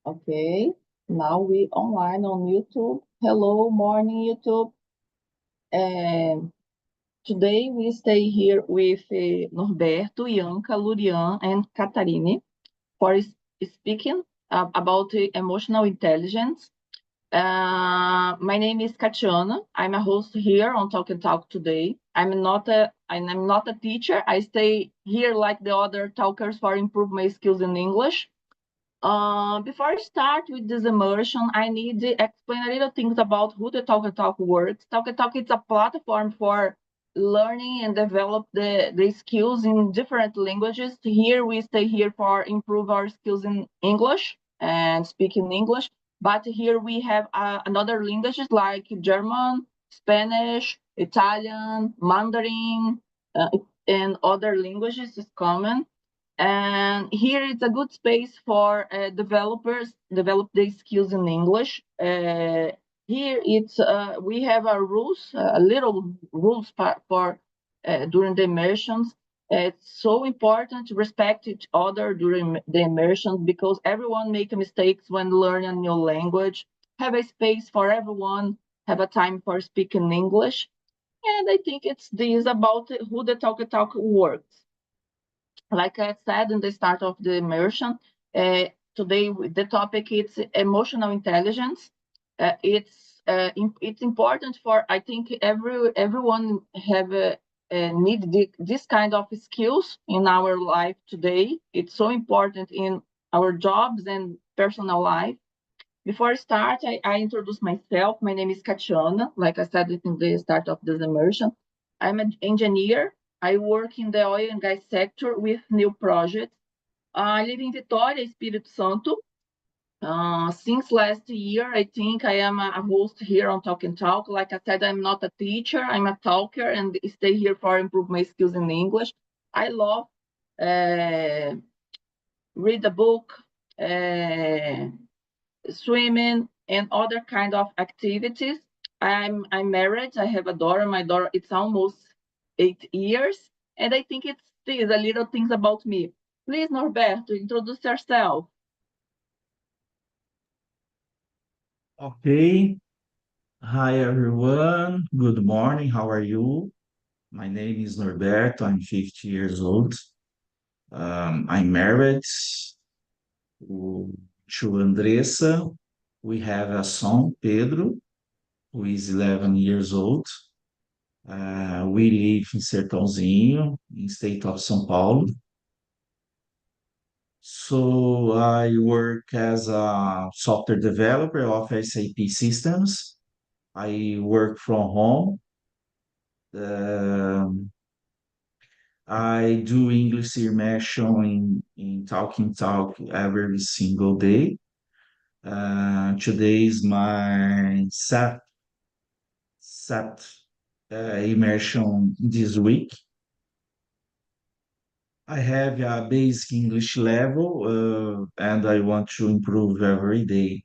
Okay, now we online on YouTube. Hello, morning YouTube. And today we stay here with Norberto, Ianca, Lurian, and Catarine for speaking about emotional intelligence. My name is Katiana. I'm a host here on Talk and Talk today. I'm not a teacher. I stay here like the other talkers for improve my skills in English. Before I start with this immersion, I need to explain a little things about who the Talk and Talk works. Talk and Talk is a platform for learning and develop the skills in different languages. Here we stay here for improve our skills in English and speaking English. But here we have another languages like German, Spanish, Italian, Mandarin, and other languages is common. And here is a good space for developers develop their skills in English. Here it's we have a rules, a little rules for during the immersions. It's so important to respect each other during the immersion because everyone make mistakes when learning a new language. Have a space for everyone. Have a time for speaking English. And I think it's this about who the talk works. Like I said in the start of the immersion, today the topic is emotional intelligence. It's important for I think everyone have need this kind of skills in our life today. It's so important in our jobs and personal life. Before I start, I introduce myself. My name is Katiana, like I said in the start of this immersion. I'm an engineer. I work in the oil and gas sector with new projects. I live in Vitória, Espírito Santo. Since last year, I think I am a host here on Talk and Talk. Like I said, I'm not a teacher, I'm a talker and stay here for improve my skills in English. I love read a book, swimming, and other kind of activities. I'm married. I have a daughter. My daughter it's almost 8 years, and I think it's these a little things about me. Please, Norberto, introduce yourself. Okay. Hi, everyone. Good morning. How are you? My name is Norberto. I'm 50 years old. I'm married to Andressa. We have a son, Pedro, who is 11 years old. We live in Sertãozinho, in state of São Paulo. So I work as a software developer of SAP systems. I work from home. Um, I do English immersion in Talking Talk every single day. Today is my set immersion this week. I have a basic English level, and I want to improve every day.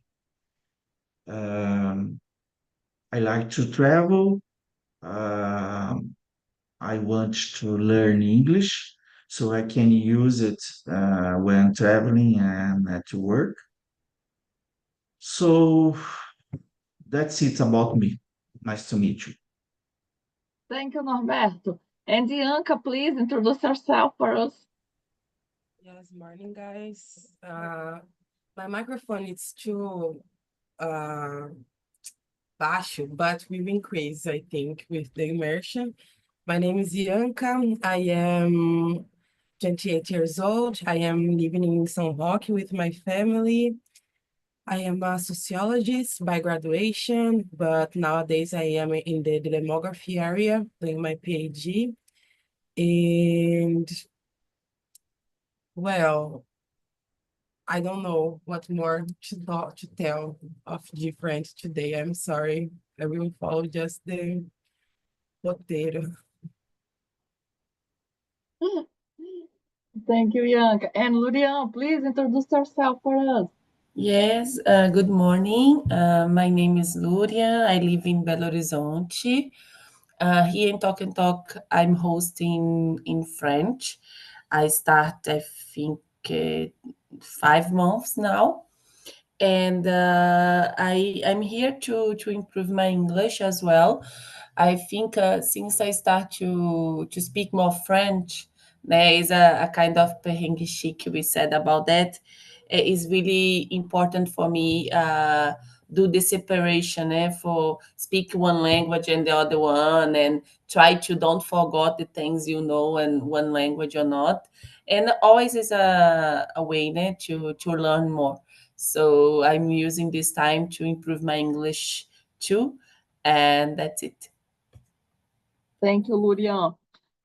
Um, I like to travel. Um, I want to learn English so I can use it when traveling and at work. So that's it about me. Nice to meet you. Thank you, Norberto. And Bianca, please introduce yourself for us. Yes, morning, guys. My microphone is too uh baixo, but we've increased, I think, with the immersion. My name is Ianca. I am 28 years old. I am living in São Roque with my family. I am a sociologist by graduation, but nowadays I am in the demography area doing my PhD. And well, I don't know what more to tell of different today. I'm sorry. I will follow just the roteiro. Thank you, Bianca. And Lurian, please introduce yourself for us. Yes, good morning. My name is Luria. I live in Belo Horizonte. Here in Talk and Talk, I'm hosting in French. I start, I think, 5 months now. and I'm here to improve my English as well. I think since I start to speak more French, there is a kind of perrengue chic we said about that. It is really important for me do the separation for speak one language and the other one, and try to don't forget the things you know in one language or not. And always is a way to learn more. So I'm using this time to improve my English too, and that's it. Thank you, Lurian.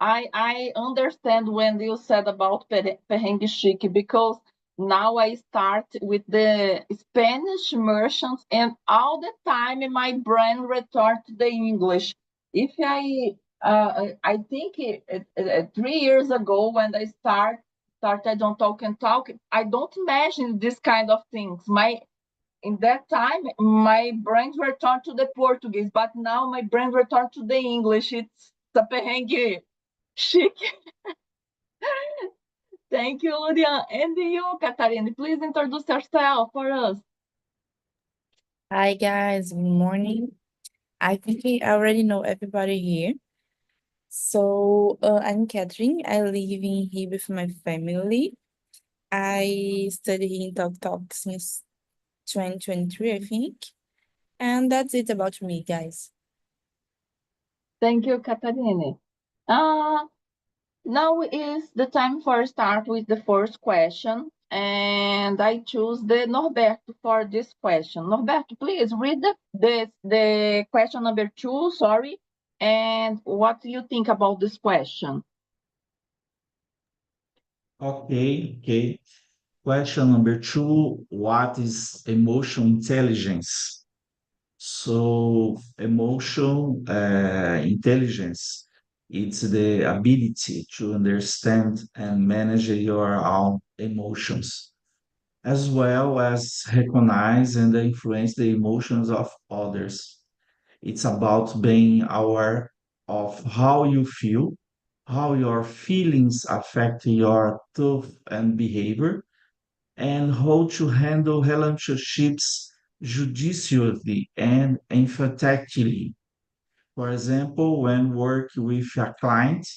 I understand when you said about perrengue chic because now I start with the Spanish merchants and all the time my brain return to the English. If I think 3 years ago when I started on Talk and Talk, I don't imagine this kind of things. My in that time my brain returned to the Portuguese, but now my brain returned to the English. It's a perrengue chic. Thank you, Lurian. And you, Katarina, please introduce yourself for us. Hi guys, good morning. I think I already know everybody here. So I'm Catherine. I live in here with my family. I study here in Talk Talk since 2023, I think. And that's it about me, guys. Thank you, Katarina. Now is the time for start with the first question, and I choose the Norberto for this question. Norberto, please read the question number 2, sorry, and what do you think about this question? Okay. Question number two, what is emotional intelligence? So emotion intelligence, it's the ability to understand and manage your own emotions, as well as recognize and influence the emotions of others. It's about being aware of how you feel, how your feelings affect your thought and behavior, and how to handle relationships judiciously and emphatically. For example, when work with a client,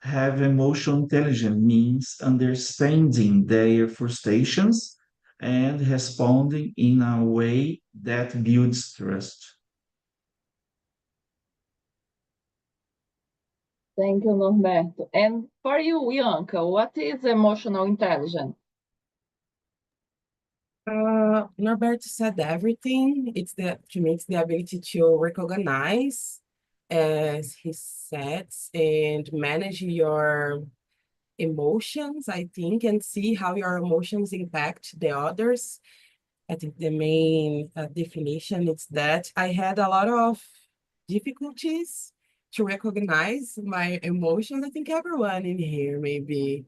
have emotional intelligence means understanding their frustrations and responding in a way that builds trust. Thank you, Norberto. And for you, Bianca, what is emotional intelligence? Norberto said everything. It's to me, it's the ability to recognize, as he said, and manage your emotions, I think, and see how your emotions impact the others. I think the main definition is that I had a lot of difficulties to recognize my emotions. I think everyone in here maybe.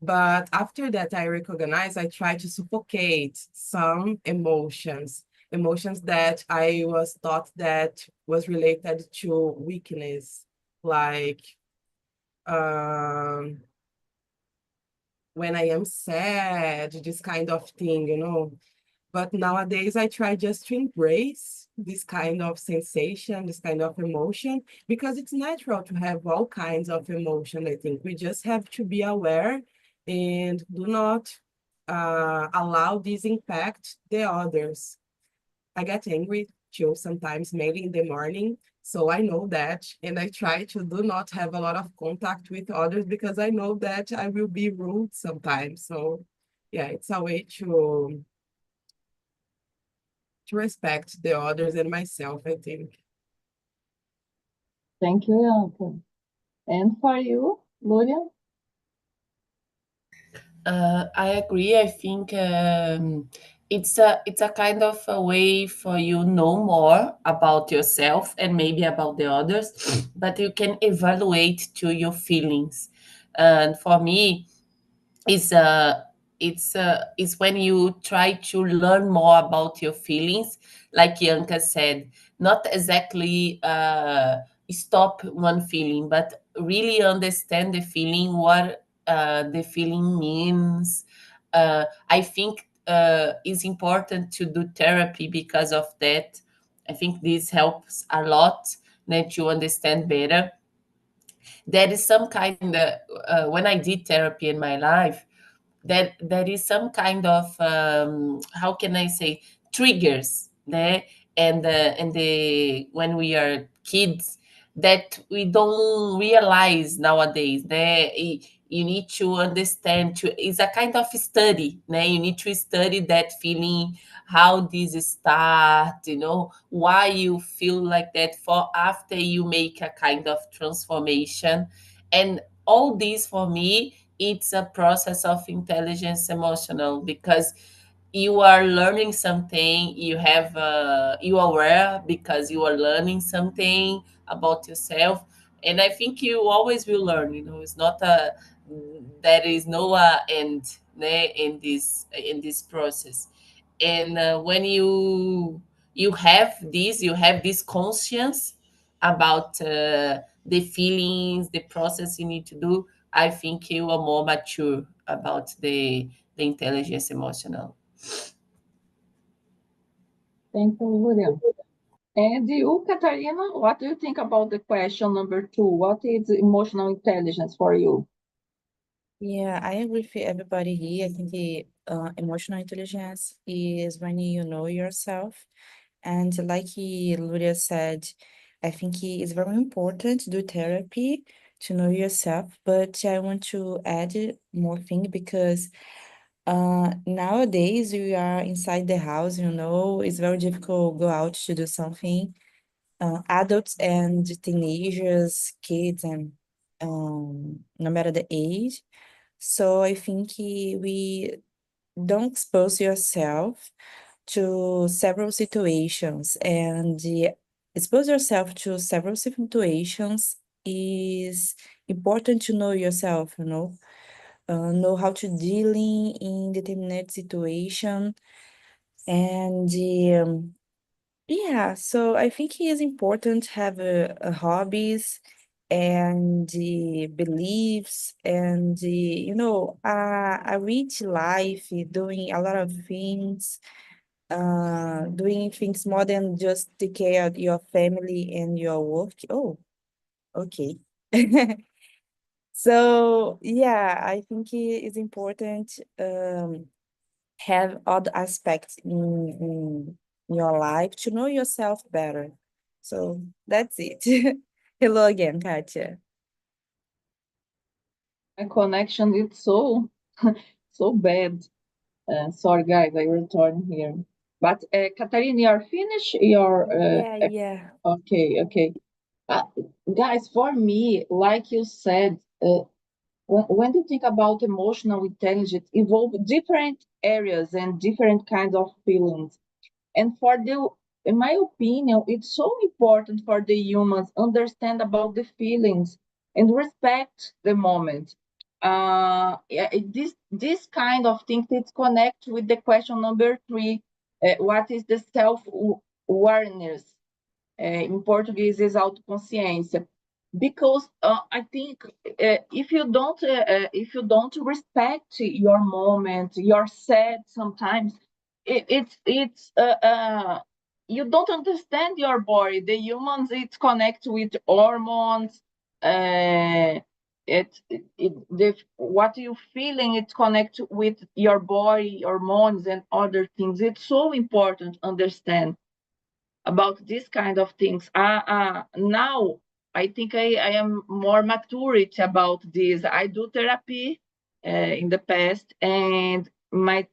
But after that, I recognize I try to suffocate some emotions that I was taught that was related to weakness, like um, when I am sad, this kind of thing. But nowadays, I try just to embrace this kind of sensation, this kind of emotion, because it's natural to have all kinds of emotion. I think we just have to be aware and do not allow this impact the others. I get angry too sometimes, mainly in the morning. So I know that, and I try to do not have a lot of contact with others because I know that I will be rude sometimes. So yeah, it's a way to respect the others and myself, I think. Thank you, Bianca. And for you, Luria? I agree. I think it's a kind of a way for you know more about yourself and maybe about the others, but you can evaluate to your feelings. And for me, it's when you try to learn more about your feelings, like Yanka said, not exactly stop one feeling, but really understand the feeling, what the feeling means. I think it's important to do therapy because of that. I think this helps a lot, to understand better. There is some kind of, when I did therapy in my life, that there is some kind of, how can I say, triggers, né? And when we are kids, that we don't realize nowadays, né? You need to understand, it's a kind of study, né? You need to study that feeling, how this start, why you feel like that, for after you make a kind of transformation. And all this, for me, it's a process of intelligence emotional, because you are learning something, you are aware because you are learning something about yourself. And I think you always will learn, it's not a, there is no end, né, in this process. And when you have this conscience about the feelings, the process you need to do, I think you are more mature about the intelligence emotional. Thank you, Luria. And you, Katarina, what do you think about the question number 2? What is emotional intelligence for you? Yeah, I agree with everybody here. I think the emotional intelligence is when you know yourself. And like Luria said, I think it is very important to do therapy to know yourself. But I want to add more thing because nowadays we are inside the house, it's very difficult to go out to do something. Adults and teenagers, kids, and no matter the age. So I think we don't expose yourself to several situations, and expose yourself to several situations is important to know yourself, know how to dealing in determinate situation. And yeah, so I think it is important to have a hobbies and the beliefs and a rich life, doing a lot of things, doing things more than just take care of your family and your work. Oh, okay. So yeah, I think it is important have other aspects in your life to know yourself better. So that's it. Hello again, Katya. My connection is so so bad. Sorry, guys, I return here. But Katarina, you're finished? Yeah, yeah. Okay. Uh, Guys, for me, like you said, when you think about emotional intelligence, evolve different areas and different kinds of feelings. And in my opinion, it's so important for the humans understand about the feelings and respect the moment. Yeah, this kind of thing it connect with the question number 3. What is the self awareness? Em português is autoconsciência, because I think if you don't respect your moment, you're sad sometimes. It's you don't understand your body. The humans it's connect with hormones. Uh, what you feeling it's connect with your body hormones and other things. It's so important understand about this kind of things. Now I think I am more maturity about this. I do therapy in the past, and my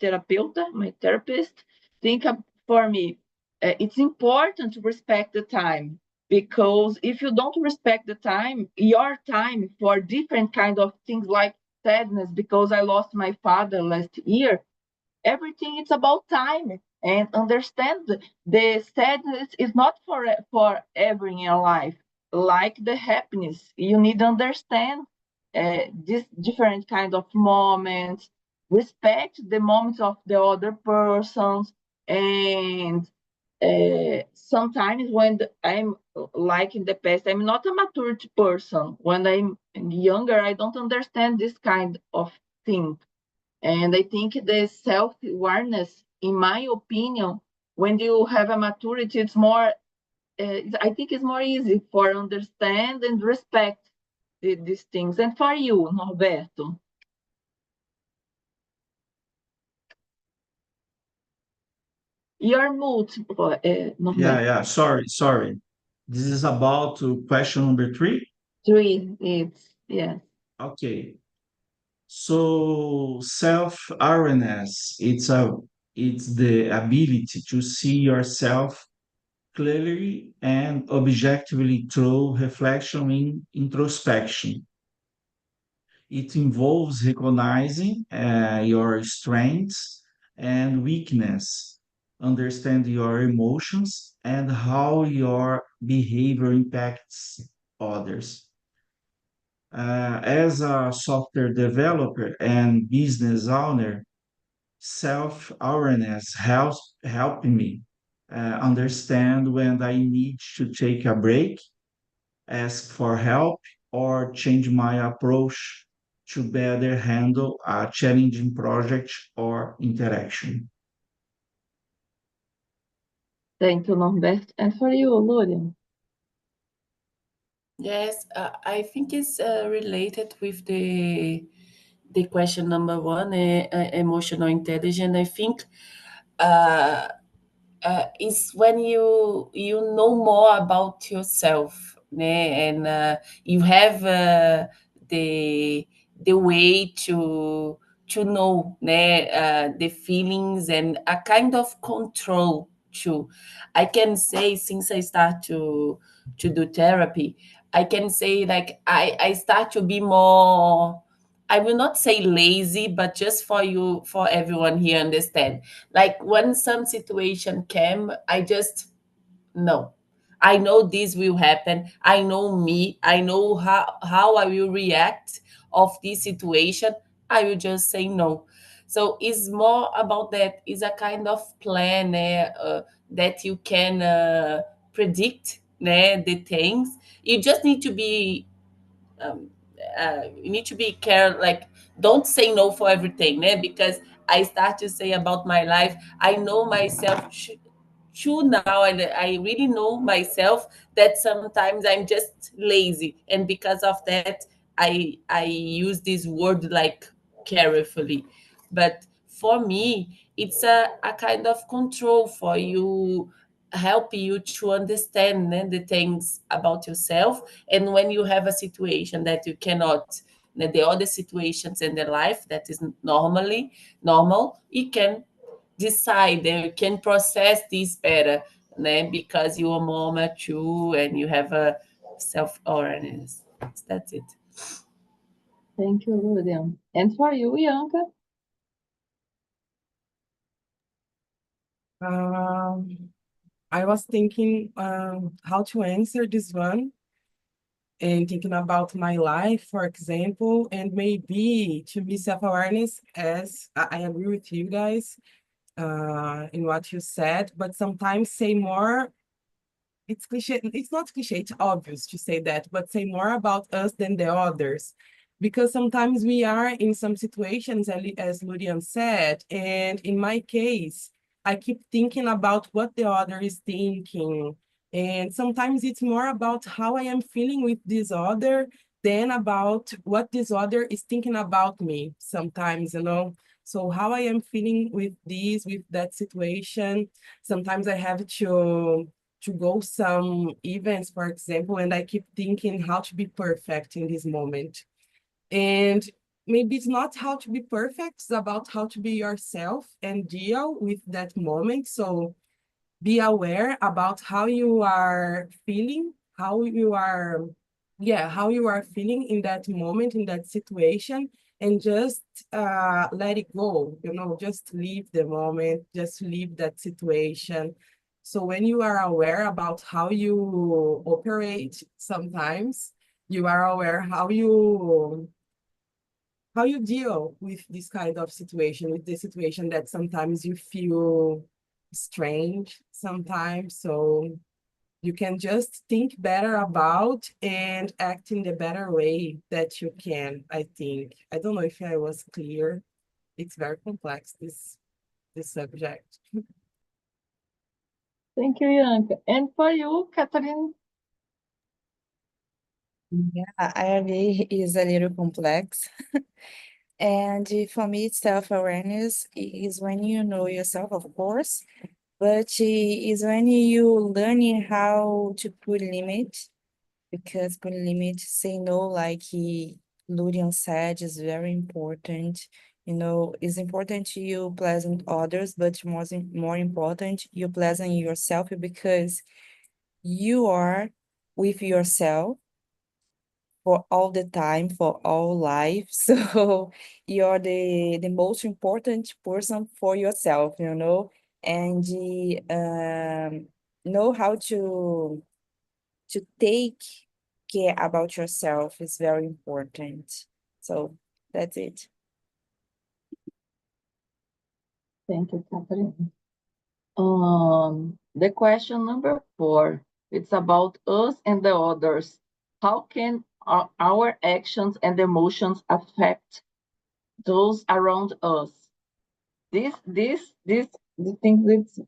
therapist, think for me, it's important to respect the time, because if you don't respect the time, your time for different kind of things like sadness, because I lost my father last year, everything is about time. And understand the sadness is not for ever in your life, like the happiness. You need to understand this different kind of moments, respect the moments of the other persons. And sometimes when I'm like in the past, I'm not a maturity person. When I'm younger, I don't understand this kind of thing. And I think the self-awareness, in my opinion, when you have a maturity, it's more, I think it's more easy for understand and respect these things. And for you, Norberto? Your mood, Norberto. Yeah. Sorry. This is about question number 3. 3, it's, yes. Okay. So self-awareness, it's the ability to see yourself clearly and objectively through reflection and introspection. It involves recognizing your strengths and weakness, understand your emotions and how your behavior impacts others. As a software developer and business owner, self-awareness help me understand when I need to take a break, ask for help, or change my approach to better handle a challenging project or interaction. Thank you, Norberto. And for you, Lurian? Yes, I think it's related with the question number 1, emotional intelligence. I think uh, is when you know more about yourself, né? And you have the way to know, né? The feelings and a kind of control too. I can say since I start to do therapy, I can say like I start to be more. I will not say lazy, but just for everyone here understand, like when some situation came, I just no. I know this will happen. I know me. I know how I will react of this situation. I will just say no. So it's more about that. It's a kind of plan that you can predict the things. You just need to be um, you need to be careful, like don't say no for everything, because I start to say about my life, I know myself true now, and I really know myself that sometimes I'm just lazy, and because of that I use this word like carefully. But for me it's a kind of control for you, help you to understand the things about yourself. And when you have a situation that you cannot, the other situations in the life that is normally normal, you can decide and you can process this better, because you are more mature and you have a self-awareness. That's it. Thank you, Lurian. And for you, Bianca? I was thinking how to answer this one and thinking about my life, for example, and maybe to be self-awareness, as I agree with you guys in what you said, but sometimes say more. It's cliche. It's not cliche. It's obvious to say that, but say more about us than the others, because sometimes we are in some situations, as Lurian said, and in my case, I keep thinking about what the other is thinking, and sometimes it's more about how I am feeling with this other than about what this other is thinking about me. Sometimes, So how I am feeling with that situation. Sometimes I have to go some events, for example, and I keep thinking how to be perfect in this moment. And maybe it's not how to be perfect, it's about how to be yourself and deal with that moment. So be aware about how you are feeling, how you are feeling in that moment, in that situation, and just let it go, just leave the moment, just leave that situation. So when you are aware about how you operate, sometimes you are aware how you deal with this kind of situation, with the situation that sometimes you feel strange sometimes. So you can just think better about and act in the better way that you can, I think. I don't know if I was clear. it's very complex, this subject. Thank you, Bianca. And for you, Catherine? Yeah, I agree, is a little complex. And for me, self-awareness is when you know yourself, of course, but is when you learning how to put limit, because putting limit, say no, like Lurian said, is very important. You know, it's important to you pleasant others, but more important, you pleasant yourself because you are with yourself for all the time, for all life. So you're the most important person for yourself, you know, and know how to take care about yourself is very important. So that's it. Thank you, Catherine. The question number 4, it's about us and the others. How can our actions and emotions affect those around us? This thing that's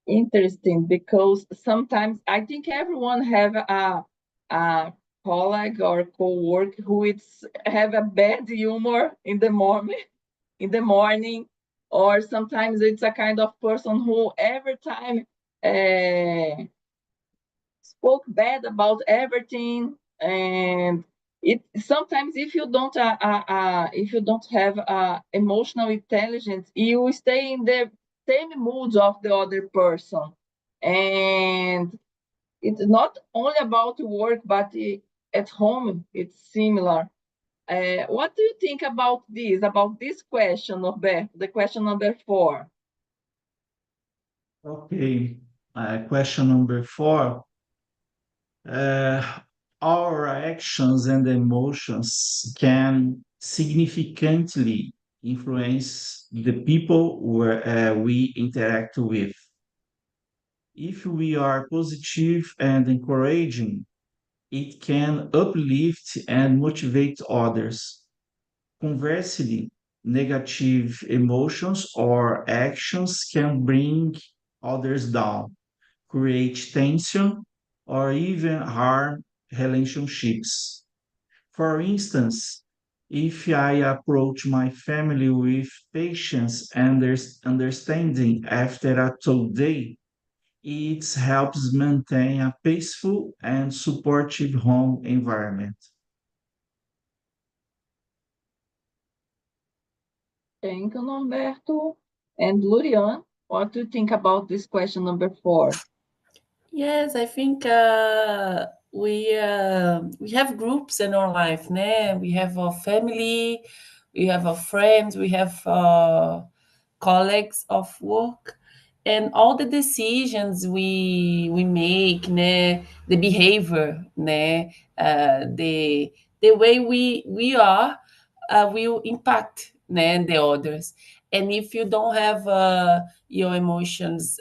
interesting because sometimes I think everyone have a colleague or co-worker who is have a bad humor in the morning, or sometimes it's a kind of person who every time uh, spoke bad about everything. And it sometimes if you don't have emotional intelligence, you stay in the same mood of the other person. And it's not only about work, but at home it's similar. What do you think about this question, Norbert, the question number 4? Okay, question number 4. Uh, our actions and emotions can significantly influence the people we interact with. If we are positive and encouraging, it can uplift and motivate others. Conversely, negative emotions or actions can bring others down, create tension, or even harm relationships. For instance, if I approach my family with patience and understanding after a tough day, it helps maintain a peaceful and supportive home environment. Thank you, Norberto. And Lurian, what do you think about this question number 4? Yes, I think we have groups in our life, né? We have our family, we have our friends, we have colleagues of work, and all the decisions we make, né? The behavior, né? The way we are will impact, né? The others. And if you don't have your emotions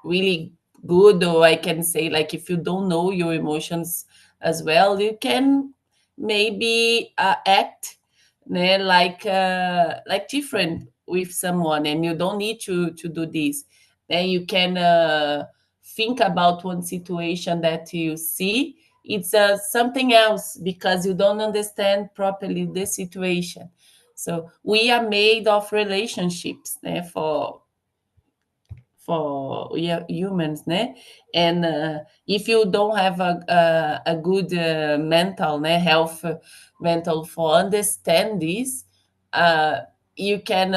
really good, or I can say, like, if you don't know your emotions as well, you can maybe act, né, like different with someone, and you don't need to do this. Then you can think about one situation that you see, it's something else because you don't understand properly the situation. So we are made of relationships, né, for we are humans, né? And if you don't have a good mental, né, health, mental for understand this, uh, you can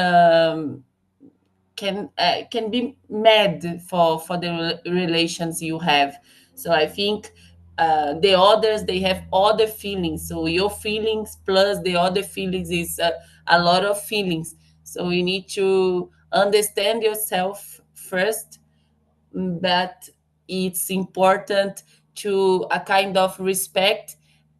be mad for the relations you have. So I think the others, they have other feelings, so your feelings plus the other feelings is a lot of feelings. So you need to understand yourself first, that it's important to a kind of respect,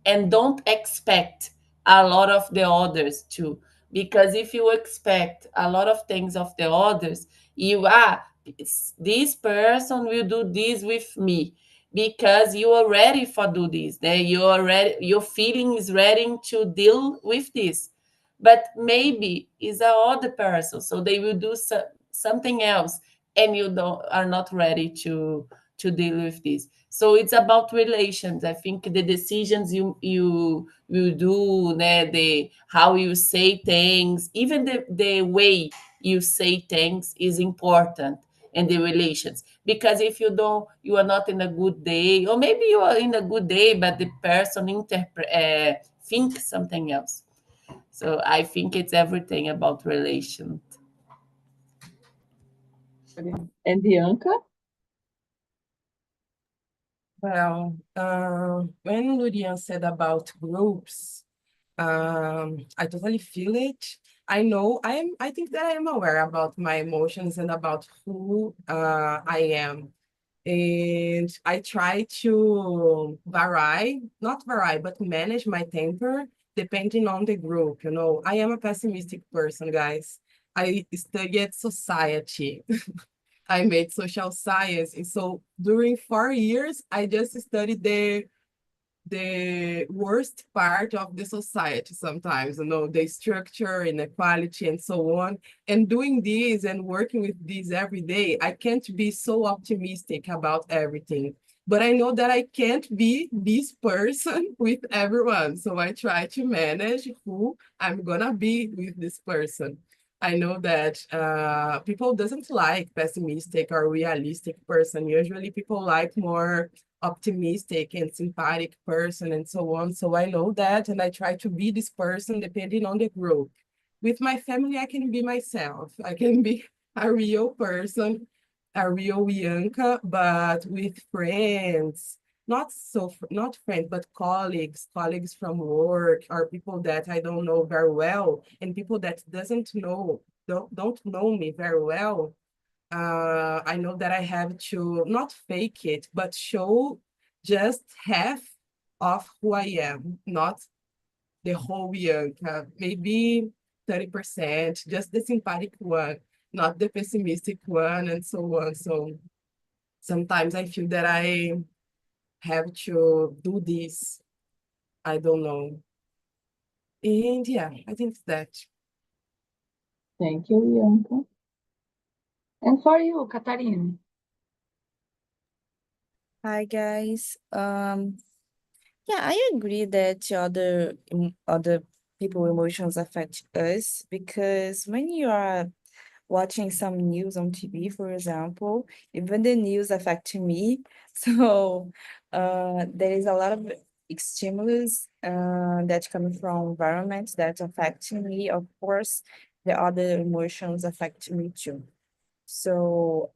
and don't expect a lot of the others too, because if you expect a lot of things of the others, you are, this person will do this with me because you are ready for do this, you are ready, your feeling is ready to deal with this. but maybe is a other person, so they will do something else, and you don't are not ready to deal with this. So it's about relations. I think the decisions you do, né, the how you say things, even the way you say things is important, and the relations. Because if you don't, you are not in a good day, or maybe you are in a good day, but the person thinks something else. So I think it's everything about relation. And Bianca? Well, when Lurian said about groups, I totally feel it. I think that I am aware about my emotions and about who I am. And I try to but manage my temper depending on the group. You know, I am a pessimistic person, guys. I studied society. I made social science. And so during 4 years, I just studied the worst part of the society sometimes, you know, the structure, inequality, and so on. And doing this and working with this every day, I can't be so optimistic about everything. But I know that I can't be this person with everyone. So I try to manage who I'm gonna be with this person. I know that people doesn't like pessimistic or realistic person. Usually people like more optimistic and sympathetic person and so on. So I know that, and I try to be this person depending on the group. With my family, I can be myself. I can be a real person, a real Bianca, but with friends, not friends, but colleagues from work, or people that I don't know very well, and people that don't know me very well. I know that I have to not fake it, but show just half of who I am, not the whole Bianca, maybe 30%, just the sympathetic one, not the pessimistic one, and so on. So sometimes I feel that I have to do this. I don't know. And yeah, I think it's that. Thank you, Bianca. And for you, Katarina? Hi guys. Yeah, I agree that other people emotions affect us because when you are watching some news on TV, for example, even the news affect me. So there is a lot of stimulus that come from environments that affect me. Of course, the other emotions affect me too. So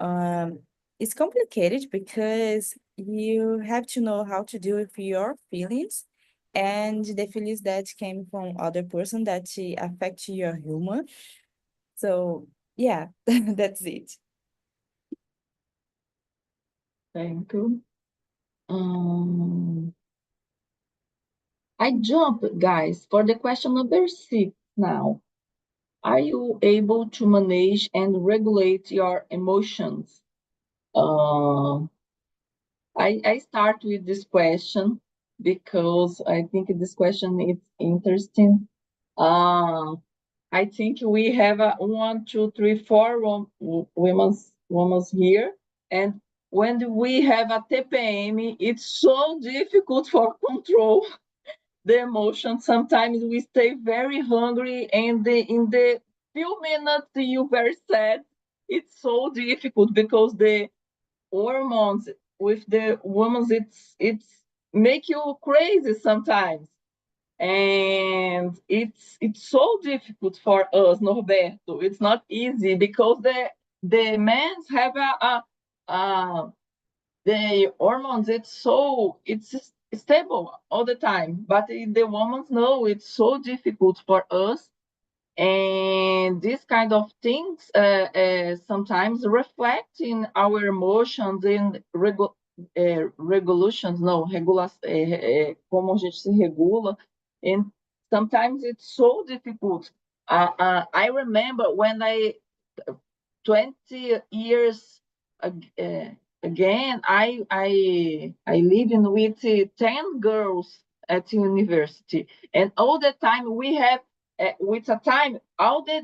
it's complicated because you have to know how to deal with your feelings and the feelings that came from other person that affect your humor. So yeah, that's it. Thank you. I jump, guys, for the question number 6 now. Are you able to manage and regulate your emotions? I start with this question because I think this question is interesting. I think we have a 1, 2, 3, 4 women's here, and when we have a TPM, it's so difficult for control the emotion. Sometimes we stay very hungry, and in the few minutes you very sad. It's so difficult because the hormones with the women, it's make you crazy sometimes, and it's so difficult for us, Norberto. It's not easy because the men have a the hormones, it's stable all the time, but the women know it's so difficult for us, and this kind of things sometimes reflect in our emotions and regulations, no, como a gente se regula, and sometimes it's so difficult. I remember when I 20 years again, I living with 10 girls at university, and all the time we have with a time,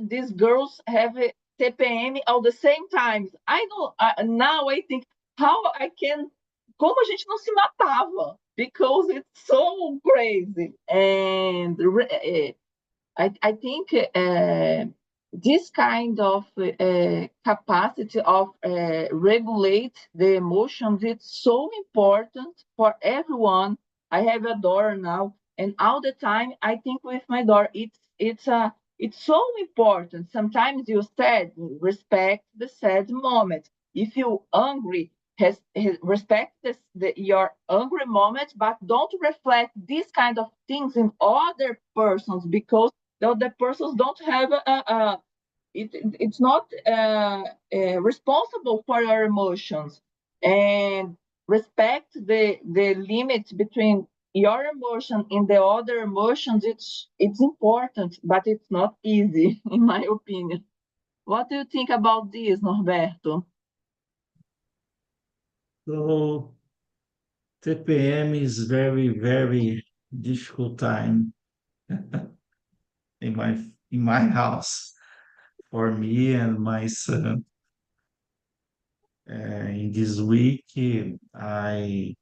these girls have a TPM all the same times. I don't, now I think how I can, como a gente não se matava, because it's so crazy. And I think this kind of capacity of regulate the emotions, it's so important for everyone. I have a daughter now, and all the time I think with my daughter, it's so important. Sometimes you said respect the sad moment. If you angry, respect your angry moment, but don't reflect these kind of things in other persons, because the persons don't have it's not responsible for your emotions. And respect the limit between your emotion and the other emotions. It's important, but it's not easy in my opinion. What do you think about this, Norberto? So TPM is very, very difficult time in my house for me and my son. In this week, I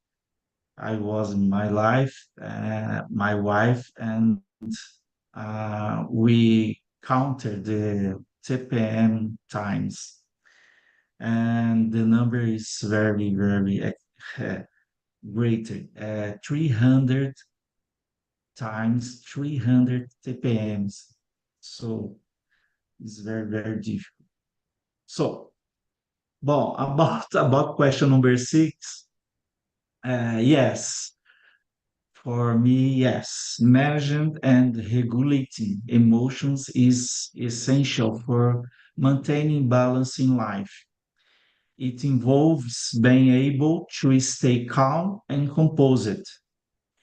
I was in my life, my wife, and we counted the TPM times, and the number is very, very greater. 300 times 300 TPMs. So it's very, very difficult. So, well, about question number six, yes, for me, yes, managing and regulating emotions is essential for maintaining balance in life. It involves being able to stay calm and composed,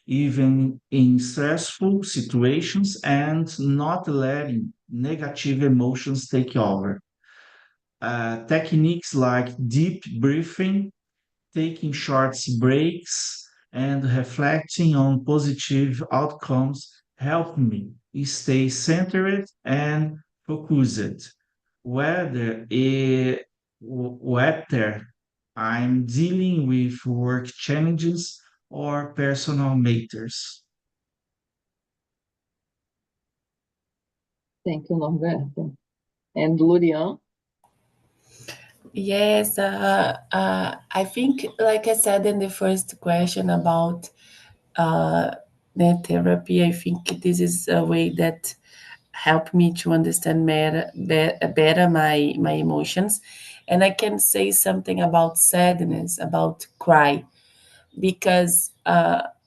even in stressful situations, and not letting negative emotions take over. Techniques like deep breathing, taking short breaks, and reflecting on positive outcomes help me stay centered and focused, whether I'm dealing with work challenges or personal matters. Thank you, Norberto. And Lurian? Yes, I think, like I said in the first question about uh, net therapy, I think this is a way that helped me to understand better my emotions. And I can say something about sadness, about cry, because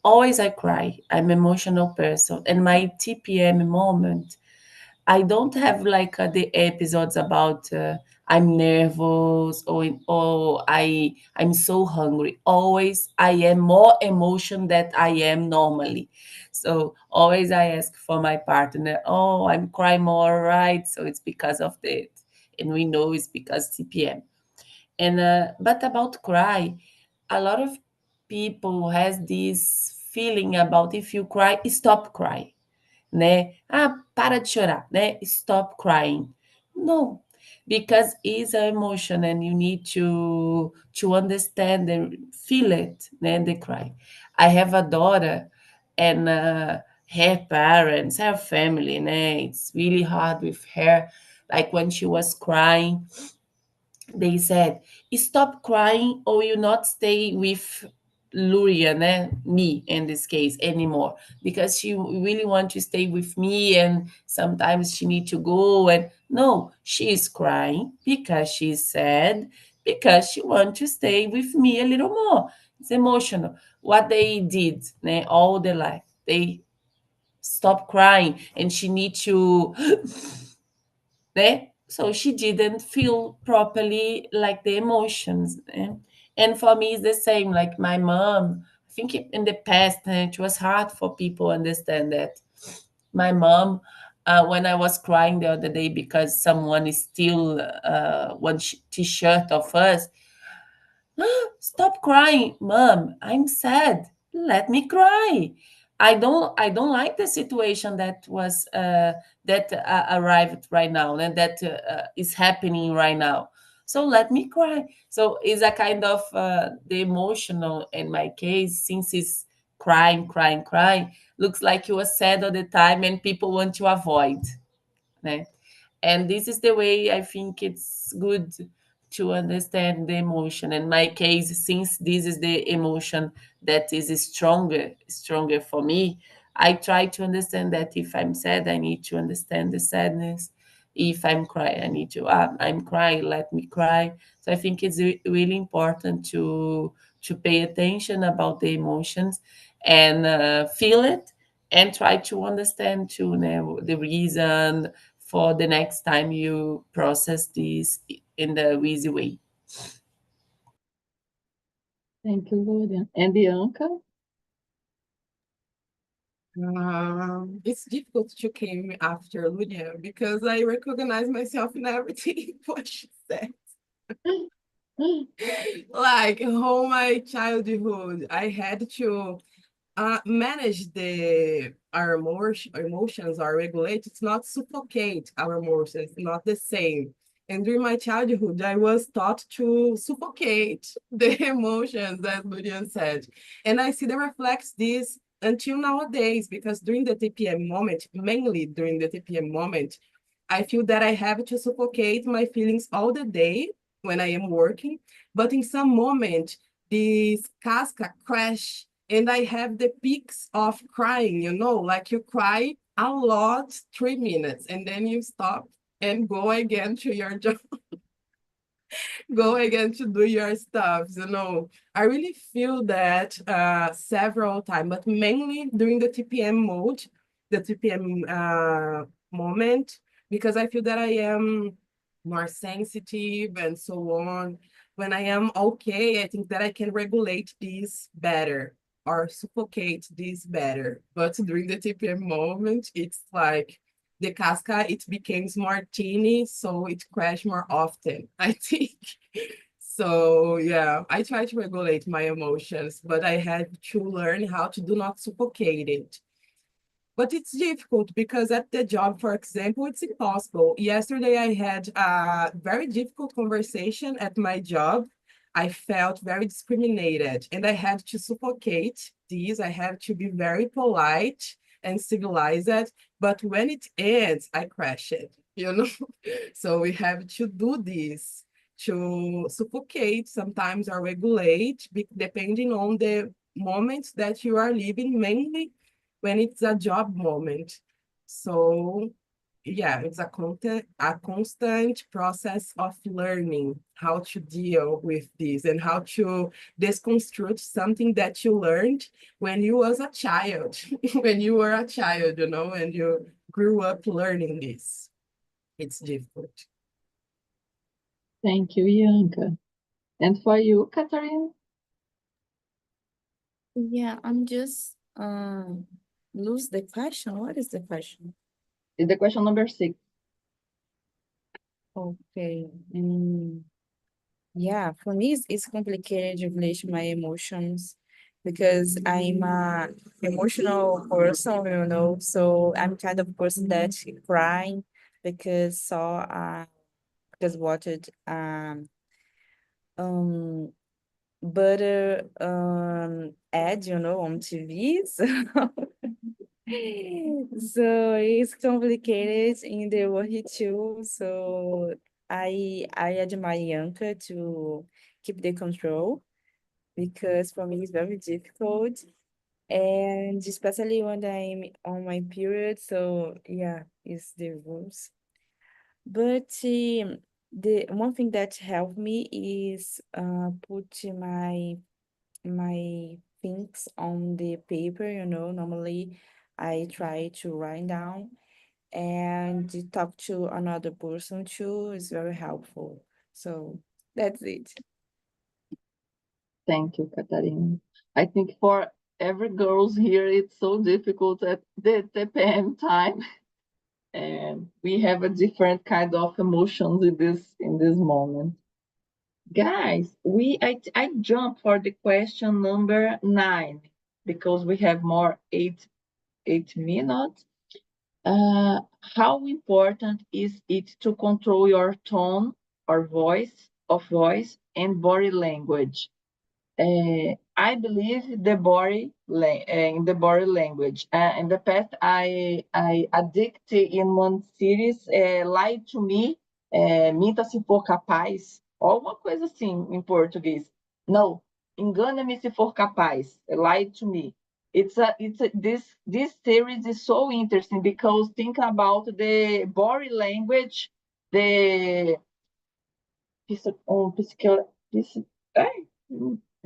always I cry. I'm an emotional person, and my TPM moment I don't have like the episodes about I'm nervous or I'm so hungry. Always I am more emotion than I am normally. So always I ask for my partner, oh, I'm crying more, right? So it's because of that. And we know it's because TPM. And but about cry, a lot of people has this feeling about if you cry, stop crying, né? Ah, para de chorar, né? Stop crying. No, because it's an emotion and you need to understand and feel it, né? The cry. I have a daughter, and her parents, her family, né? It's really hard with her. Like when she was crying, they said, stop crying or you not stay with Luria, né? Me in this case anymore, because she really want to stay with me and sometimes she need to go, and no, she is crying because she's sad, because she want to stay with me a little more. It's emotional. What they did, né? All the life, they stop crying and she need to né? So she didn't feel properly like the emotions. And for me, it's the same. Like my mom, I think in the past, it was hard for people understand that. My mom, when I was crying the other day because someone is still one t-shirt of us, stop crying, mom. I'm sad. Let me cry. I don't like the situation that arrived right now, and that is happening right now. So let me cry. So it's a kind of the emotional in my case, since it's crying, crying, crying, looks like you are sad all the time and people want to avoid, né? And this is the way I think it's good to understand the emotion. In my case, since this is the emotion that is stronger for me, I try to understand that if I'm sad, I need to understand the sadness. If I'm crying, I need to, I'm crying, let me cry. So I think it's really important to pay attention about the emotions and feel it and try to understand too, the reason for the next time you process this in the easy way. Thank you, Luria. And Bianca? It's difficult to came after Lulia because I recognize myself in everything what she said. Like all my childhood, I had to manage our emotions or regulate. It's not suffocate our emotions, not the same. And during my childhood, I was taught to suffocate the emotions, as Lulian said. And I see that reflects this until nowadays, because during the TPM moment, mainly during the TPM moment, I feel that I have to suffocate my feelings all the day when I am working. But in some moment, this casca crash and I have the peaks of crying, like you cry a lot, 3 minutes, and then you stop and go again to your job, go again to do your stuff. I really feel that several times, but mainly during the TPM mode, the TPM moment, because I feel that I am more sensitive and so on. When I am okay, I think that I can regulate this better or suffocate this better. But during the TPM moment, it's like the casca, it becomes more teeny, so it crashes more often, I think. So yeah, I try to regulate my emotions, but I had to learn how to do not suffocate it. But it's difficult because at the job, for example, it's impossible. Yesterday, I had a very difficult conversation at my job. I felt very discriminated and I had to suffocate these. I have to be very polite and civilized. But when it ends, I crash it. So we have to do this to suffocate sometimes or regulate, depending on the moments that you are living, mainly when it's a job moment. So yeah, it's a constant process of learning how to deal with this and how to deconstruct something that you learned when you was a child, when you were a child, and you grew up learning this. It's difficult. Thank you, Bianca. And for you, Catherine? Yeah, I'm just lose the question. What is the question? Is the question number 6. Okay. Yeah, for me, it's complicated to regulate my emotions because I'm a emotional person. So I'm kind of person that crying because because watched um butter ad, on TV. So it's complicated in the work too. So I admire Yanka to keep the control because for me it's very difficult. And especially when I'm on my period. So yeah, it's the rules. But the one thing that helped me is put my things on the paper. Normally I try to write down and to talk to another person too is very helpful. So that's it. Thank you, Catherine. I think for every girls here, it's so difficult at the TPM time. And we have a different kind of emotions in this moment. Guys, I jump for the question number 9. because we have more 8 minutes. How important is it to control your tone or voice and body language? I believe in the body language. In the past, I addicted in one series, Lie to Me, Minta se for capaz, alguma coisa assim em português. Não, engana-me se for capaz, Lie to Me. This series is so interesting because think about the body language, the um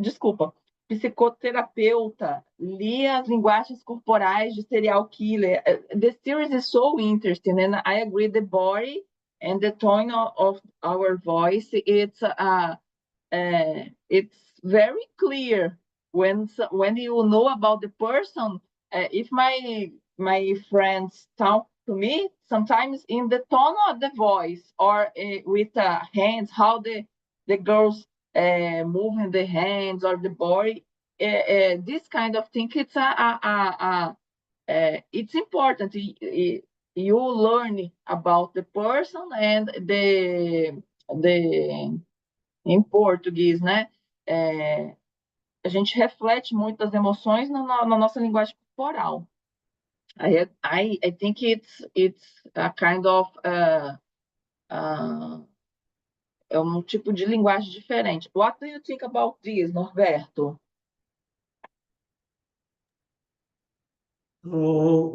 desculpa, psicoterapeuta lia as linguagens corporais de serial killer. The series is so interesting, and I agree. The body and the tone of our voice, it's very clear when you know about the person. If my friends talk to me, sometimes in the tone of the voice or with hands, how the girls moving the hands or the body, this kind of thing. It's important. You learn about the person and the em português, né? A gente reflete muito as emoções na nossa linguagem corporal. I think it's a kind of é um tipo de linguagem diferente. What do you think about this, Norberto? So,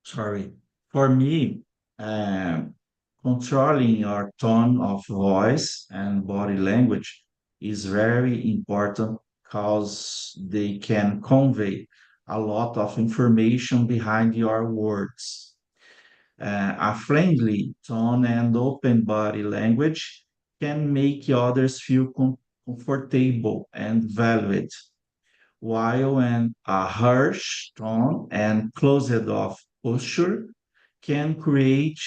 sorry. For me, um, controlling your tone of voice and body language is very important because they can convey a lot of information behind your words. A friendly tone and open body language can make others feel comfortable and valued, while a harsh tone and closed-off posture can create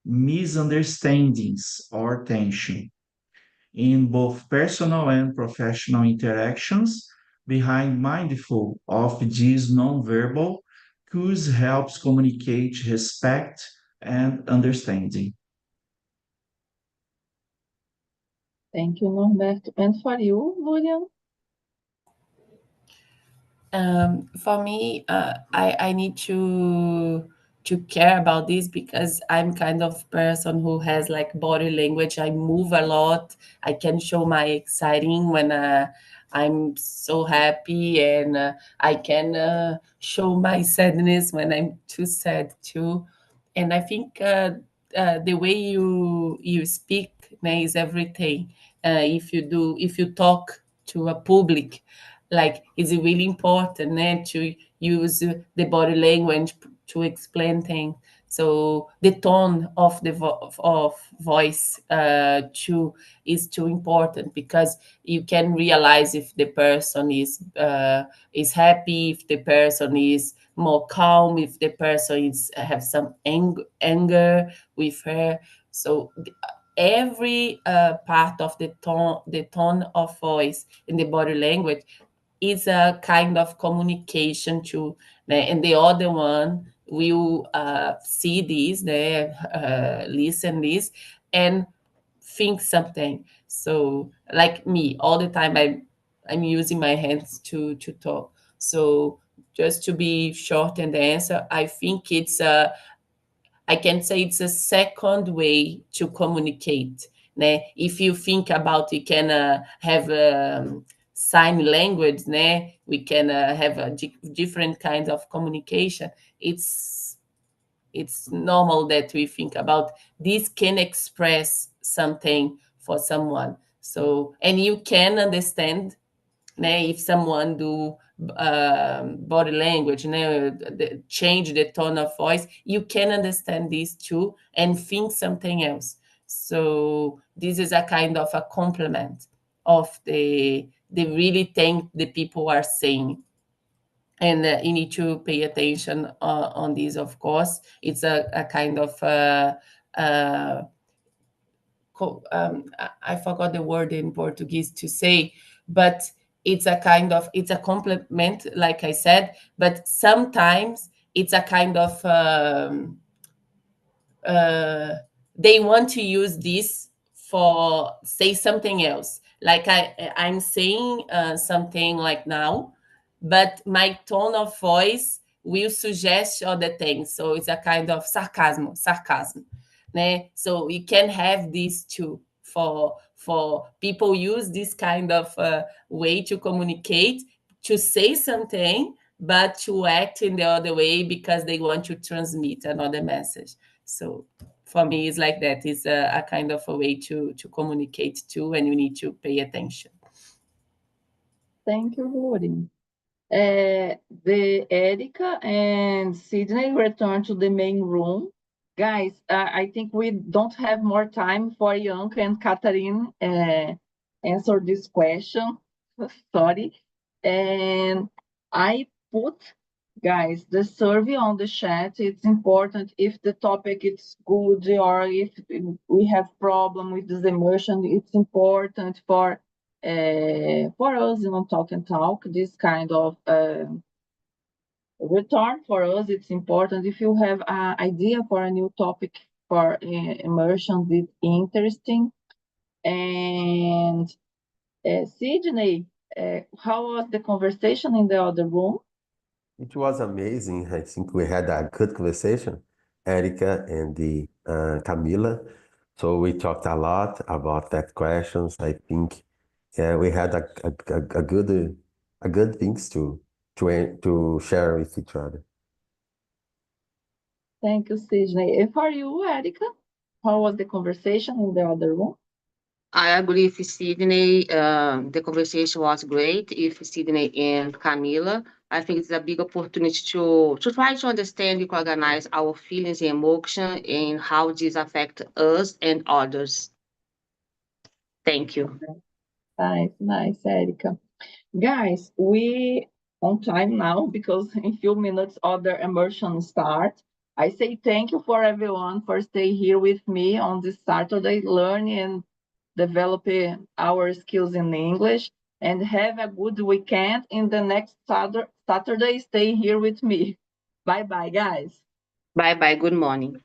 misunderstandings or tension. In both personal and professional interactions, behind mindful of these nonverbal cues helps communicate respect and understanding. Thank you, Norberto. And for you, Lulian? For me, I need to care about this because I'm kind of person who has like body language. I move a lot. I can show my exciting when I'm so happy, and I can show my sadness when I'm too sad too. And I think the way you speak, né, is everything. If you talk to a public, like it's really important to use the body language to explain things. So the tone of the of voice too is too important, because you can realize if the person is happy, if the person is more calm, if the person is have some anger with her. So every part of the tone of voice in the body language is a kind of communication too, né? And the other one will see this, né? Listen this and think something. So like me, all the time I'm using my hands to talk. So just to be short in the answer, I think I can say it's a second way to communicate, né? If you think about, we can have sign language, né? We can have a different kinds of communication. It's normal that we think about this can express something for someone. So, and you can understand, né, if someone do body language, né, change the tone of voice, you can understand this too and think something else. So this is a kind of a complement of the really thing the people are saying. And you need to pay attention on this, of course. It's a kind of uh, I forgot the word in Portuguese to say, but it's a compliment, like I said, but sometimes it's a kind of they want to use this for say something else. Like I'm saying something like now, but my tone of voice will suggest other things. So it's a kind of sarcasm. Né? So you can have these too for people use this kind of way to communicate, to say something, but to act in the other way because they want to transmit another message. So for me, it's like that. It's a kind of a way to communicate too, and you need to pay attention. Thank you, Lori. The Erica and Sydney return to the main room. Guys, I think we don't have more time for Bianca and Catherine answer this question. Sorry. And I put, guys, the survey on the chat. It's important if the topic is good or if we have problem with this emotion. It's important for us in Talk and Talk, this kind of return for us, it's important. If you have an idea for a new topic for immersion, it's interesting. And Sydney, how was the conversation in the other room? It was amazing. I think we had a good conversation, Erica and the Camila. So we talked a lot about that questions. I think we had a good things to share with each other. Thank you, Sydney. And for you, Erica, how was the conversation in the other room? I agree with Sydney. The conversation was great with Sydney and Camila. I think it's a big opportunity to try to understand and organize our feelings and emotions and how these affect us and others. Thank you. Nice, Erica. Guys, we on time now because in few minutes other immersion start. I say thank you for everyone for staying here with me on this Saturday, learning and developing our skills in English. And have a good weekend. In the next Saturday, stay here with me. Bye bye, guys. Bye bye. Good morning.